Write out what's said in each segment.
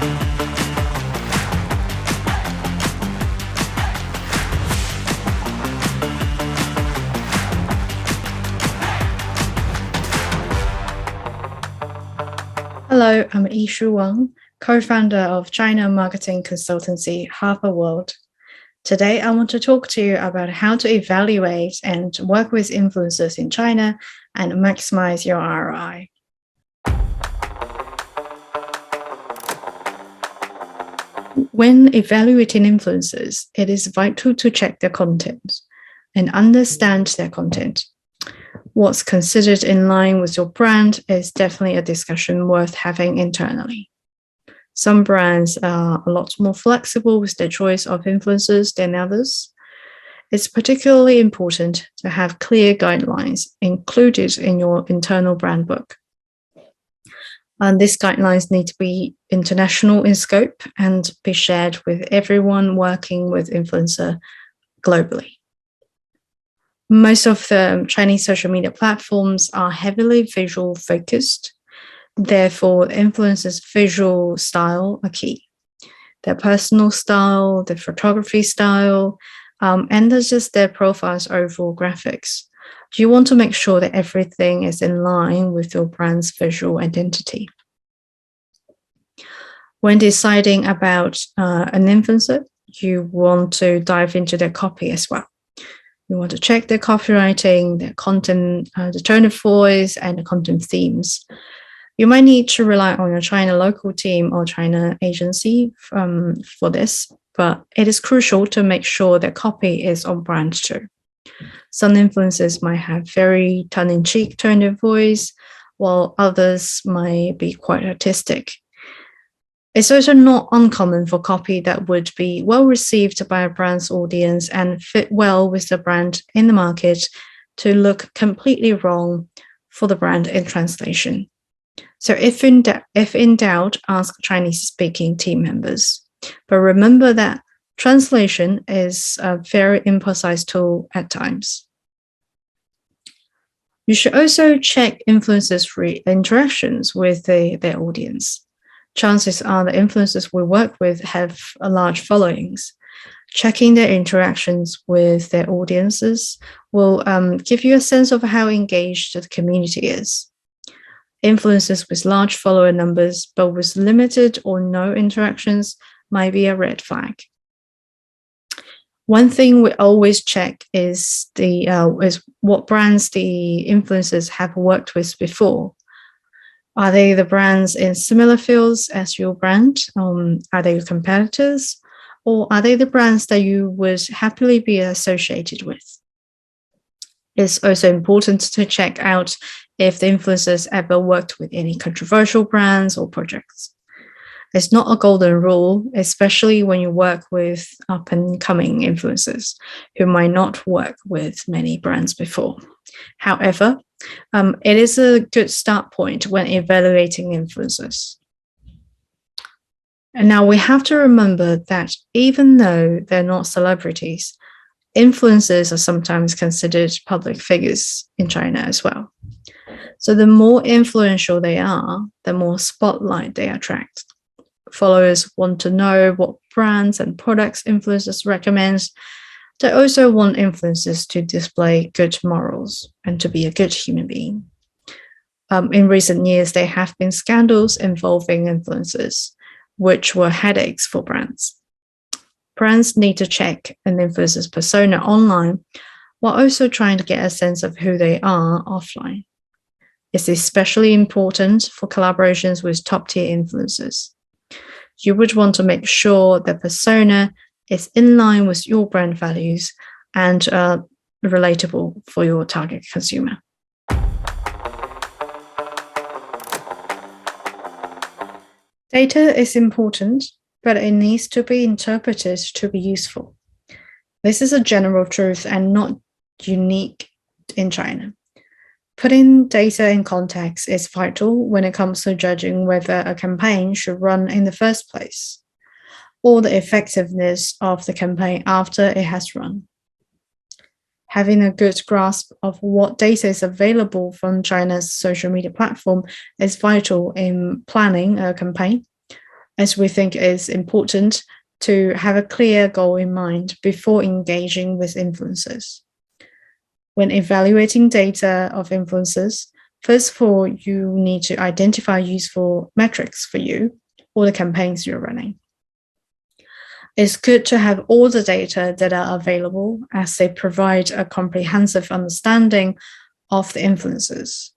Hello, I'm Yishu Wang, co-founder of China marketing consultancy Half a World. Today, I want to talk to you about how to evaluate and work with influencers in China and maximize your ROI. When evaluating influencers, it is vital to check their content and understand their content. What's considered in line with your brand is definitely a discussion worth having internally. Some brands are a lot more flexible with their choice of influencers than others. It's particularly important to have clear guidelines included in your internal brand book. And these guidelines need to be international in scope and be shared with everyone working with influencer globally. Most of the Chinese social media platforms are heavily visual focused. Therefore, influencers' visual style are key. Their personal style, their photography style, and just their profiles' overall graphics. You want to make sure that everything is in line with your brand's visual identity. When deciding about an influencer, you want to dive into their copy as well. You want to check their copywriting, their content, the tone of voice, and the content themes. You might need to rely on your China local team or China agency for this, but it is crucial to make sure that copy is on brand too. Some influencers might have very tongue-in-cheek tone of voice, while others might be quite artistic. It's also not uncommon for copy that would be well received by a brand's audience and fit well with the brand in the market to look completely wrong for the brand in translation. So if in doubt, ask Chinese-speaking team members. But remember that translation is a very imprecise tool at times. You should also check influencers' interactions with their audience. Chances are the influencers we work with have a large followings. Checking their interactions with their audiences will give you a sense of how engaged the community is. Influencers with large follower numbers but with limited or no interactions might be a red flag. One thing we always check is what brands the influencers have worked with before. Are they the brands in similar fields as your brand? Are they your competitors? Or are they the brands that you would happily be associated with? It's also important to check out if the influencers ever worked with any controversial brands or projects. It's not a golden rule, especially when you work with up-and-coming influencers who might not work with many brands before. However, it is a good start point when evaluating influencers. And now we have to remember that even though they're not celebrities, influencers are sometimes considered public figures in China as well. So the more influential they are, the more spotlight they attract. Followers want to know what brands and products influencers recommend. They also want influencers to display good morals and to be a good human being. In recent years, there have been scandals involving influencers, which were headaches for brands. Brands need to check an influencer's persona online while also trying to get a sense of who they are offline. It's especially important for collaborations with top-tier influencers. You would want to make sure the persona is in line with your brand values and relatable for your target consumer. Data is important, but it needs to be interpreted to be useful. This is a general truth and not unique in China. Putting data in context is vital when it comes to judging whether a campaign should run in the first place, or the effectiveness of the campaign after it has run. Having a good grasp of what data is available from China's social media platform is vital in planning a campaign. as we think it is important to have a clear goal in mind before engaging with influencers. When evaluating data of influencers, first of all, you need to identify useful metrics for you or the campaigns you're running. It's good to have all the data that are available, as they provide a comprehensive understanding of the influencers.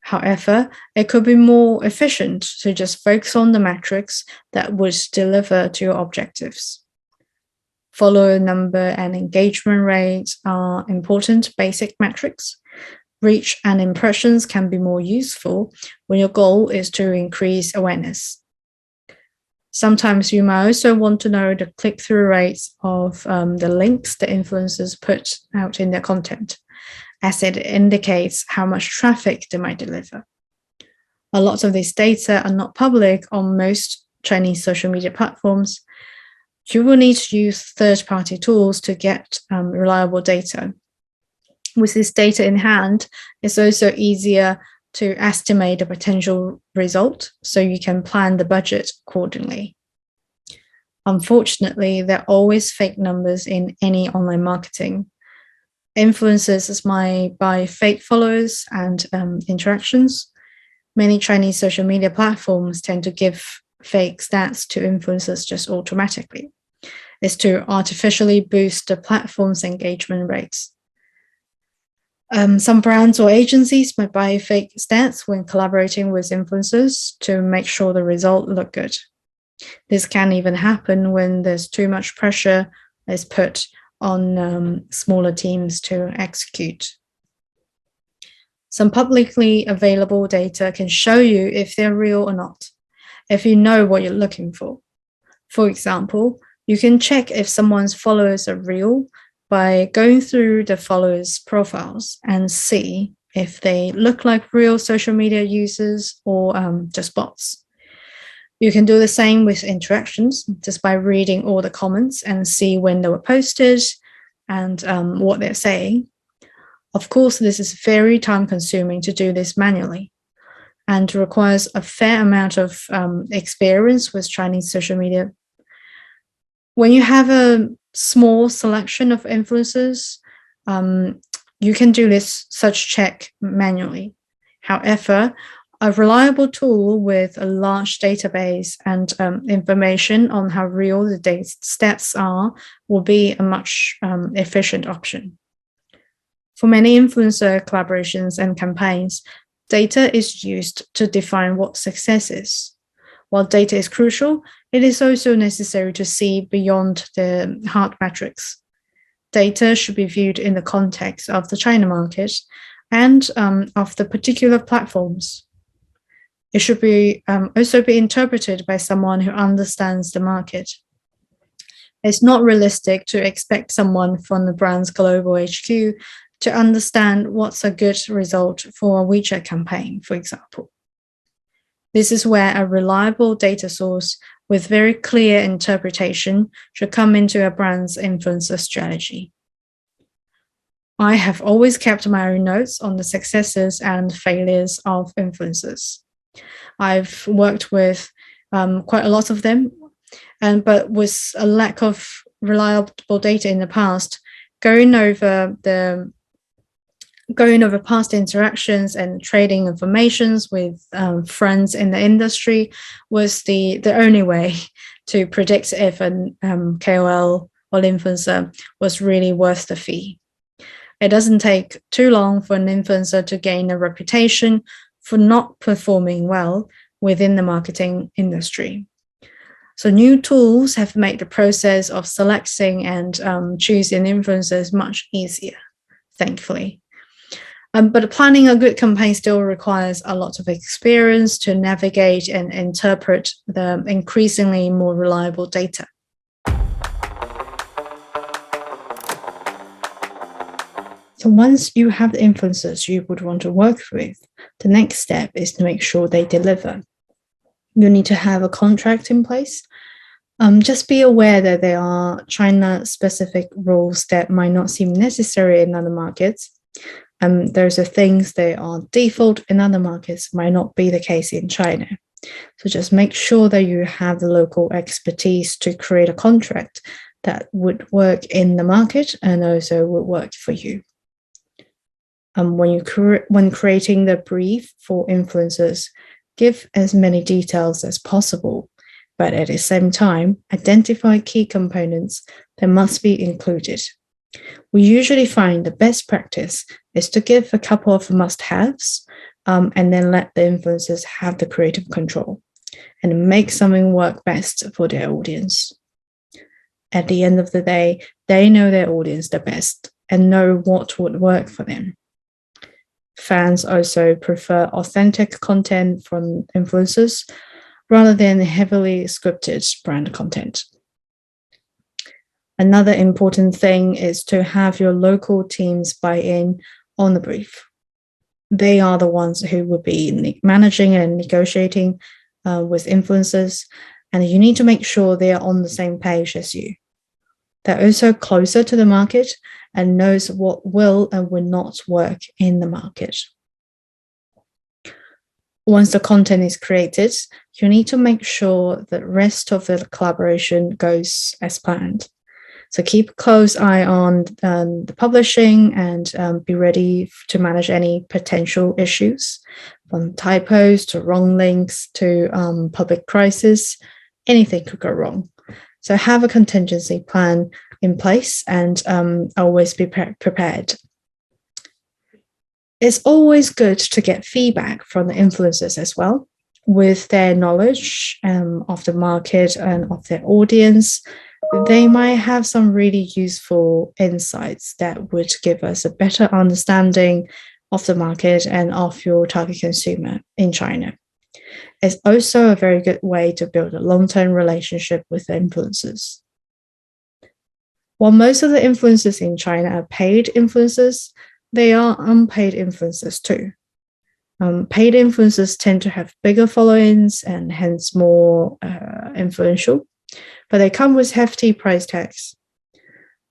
However, it could be more efficient to just focus on the metrics that would deliver to your objectives. Follower number and engagement rates are important basic metrics. Reach and impressions can be more useful when your goal is to increase awareness. Sometimes you might also want to know the click-through rates of the links the influencers put out in their content, as it indicates how much traffic they might deliver. A lot of these data are not public on most Chinese social media platforms. You will need to use third-party tools to get reliable data. With this data in hand, it's also easier to estimate the potential result, so you can plan the budget accordingly. Unfortunately, there are always fake numbers in any online marketing. Influencers might buy fake followers and interactions. Many Chinese social media platforms tend to give fake stats to influencers just automatically. It's to artificially boost the platform's engagement rates. Some brands or agencies might buy fake stats when collaborating with influencers to make sure the result look good. This can even happen when there's too much pressure is put on smaller teams to execute. Some publicly available data can show you if they're real or not, if you know what you're looking for. For example, you can check if someone's followers are real by going through the followers' profiles and see if they look like real social media users or just bots. You can do the same with interactions, just by reading all the comments and see when they were posted and what they're saying. Of course, this is very time-consuming to do this manually and requires a fair amount of experience with Chinese social media. When you have a small selection of influencers, you can do such check manually. However, a reliable tool with a large database and information on how real the stats are will be a much efficient option. For many influencer collaborations and campaigns, data is used to define what success is. While data is crucial, it is also necessary to see beyond the hard metrics. Data should be viewed in the context of the China market and of the particular platforms. It should be also be interpreted by someone who understands the market. It's not realistic to expect someone from the brand's global HQ to understand what's a good result for a WeChat campaign, for example. This is where a reliable data source with very clear interpretation should come into a brand's influencer strategy. I have always kept my own notes on the successes and failures of influencers. I've worked with quite a lot of them, but with a lack of reliable data in the past, going over past interactions and trading informations with friends in the industry was the only way to predict if an KOL or influencer was really worth the fee. It doesn't take too long for an influencer to gain a reputation for not performing well within the marketing industry. So new tools have made the process of selecting and choosing influencers much easier, thankfully. But planning a good campaign still requires a lot of experience to navigate and interpret the increasingly more reliable data. So once you have the influencers you would want to work with, the next step is to make sure they deliver. You need to have a contract in place. Just be aware that there are China-specific rules that might not seem necessary in other markets. Those are things that are default in other markets, might not be the case in China. So just make sure that you have the local expertise to create a contract that would work in the market and also would work for you. When creating the brief for influencers, give as many details as possible, but at the same time, identify key components that must be included. We usually find the best practice is to give a couple of must-haves and then let the influencers have the creative control and make something work best for their audience. At the end of the day, they know their audience the best and know what would work for them. Fans also prefer authentic content from influencers rather than heavily scripted brand content. Another important thing is to have your local teams buy in on the brief. They are the ones who will be managing and negotiating with influencers, and you need to make sure they are on the same page as you. They're also closer to the market and knows what will and will not work in the market. Once the content is created, you need to make sure the rest of the collaboration goes as planned. So keep a close eye on the publishing and be ready to manage any potential issues, from typos to wrong links to public crisis. Anything could go wrong. So have a contingency plan in place and always be prepared. It's always good to get feedback from the influencers as well, with their knowledge of the market and of their audience. They might have some really useful insights that would give us a better understanding of the market and of your target consumer in China. It's also a very good way to build a long-term relationship with the influencers. While most of the influencers in China are paid influencers, they are unpaid influencers too. Paid influencers tend to have bigger followings and hence more influential, but they come with hefty price tags.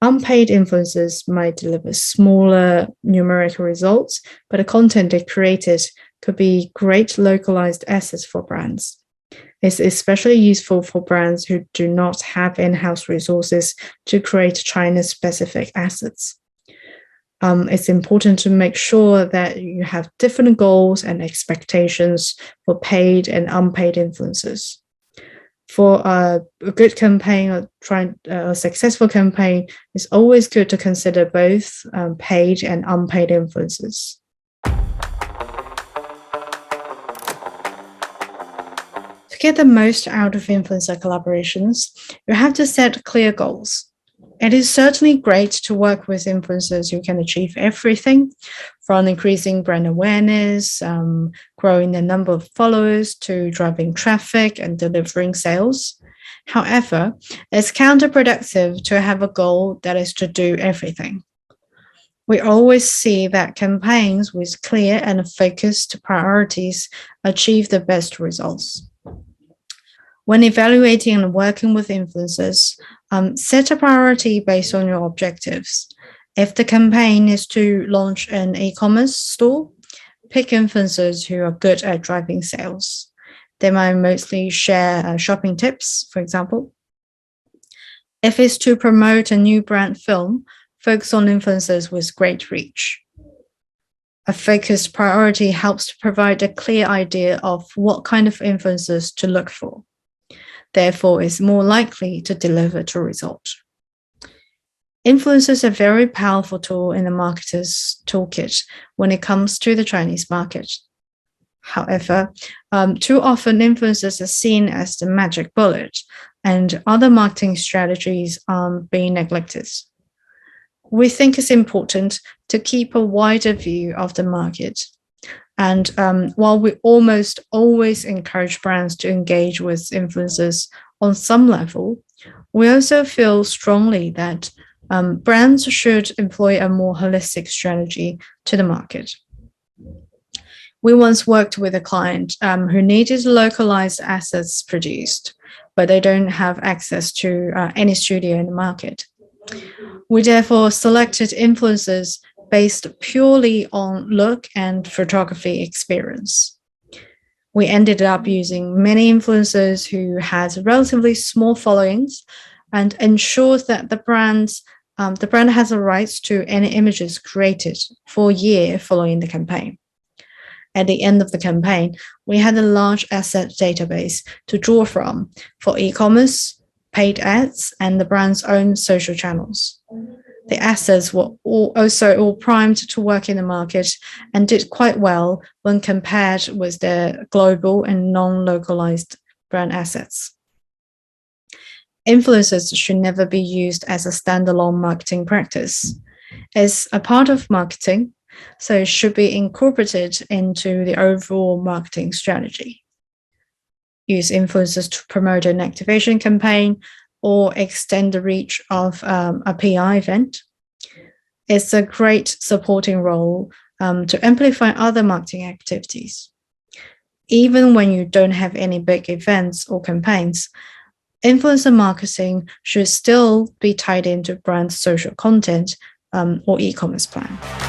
Unpaid influencers might deliver smaller numerical results, but the content they created could be great localized assets for brands. It's especially useful for brands who do not have in-house resources to create China-specific assets. It's important to make sure that you have different goals and expectations for paid and unpaid influencers. For a good campaign or a successful campaign, it's always good to consider both paid and unpaid influencers. To get the most out of influencer collaborations, you have to set clear goals. It is certainly great to work with influencers who can achieve everything from increasing brand awareness, growing the number of followers, to driving traffic and delivering sales. However, it's counterproductive to have a goal that is to do everything. We always see that campaigns with clear and focused priorities achieve the best results. When evaluating and working with influencers, set a priority based on your objectives. If the campaign is to launch an e-commerce store, pick influencers who are good at driving sales. They might mostly share shopping tips, for example. If it's to promote a new brand film, focus on influencers with great reach. A focused priority helps to provide a clear idea of what kind of influencers to look for. Therefore, is more likely to deliver to result. Influencers are a very powerful tool in the marketer's toolkit when it comes to the Chinese market. However, too often influencers are seen as the magic bullet, and other marketing strategies are being neglected. We think it's important to keep a wider view of the market. And while we almost always encourage brands to engage with influencers on some level, we also feel strongly that brands should employ a more holistic strategy to the market. We once worked with a client who needed localized assets produced, but they don't have access to any studio in the market. We therefore selected influencers based purely on look and photography experience. We ended up using many influencers who had relatively small followings and ensured that the brand has the rights to any images created for a year following the campaign. At the end of the campaign, we had a large asset database to draw from for e-commerce, paid ads, and the brand's own social channels. The assets were all primed to work in the market and did quite well when compared with their global and non-localized brand assets. Influencers should never be used as a standalone marketing practice. It's a part of marketing, so it should be incorporated into the overall marketing strategy. Use influencers to promote an activation campaign or extend the reach of a PR event. It's a great supporting role to amplify other marketing activities. Even when you don't have any big events or campaigns, influencer marketing should still be tied into brand social content or e-commerce plan.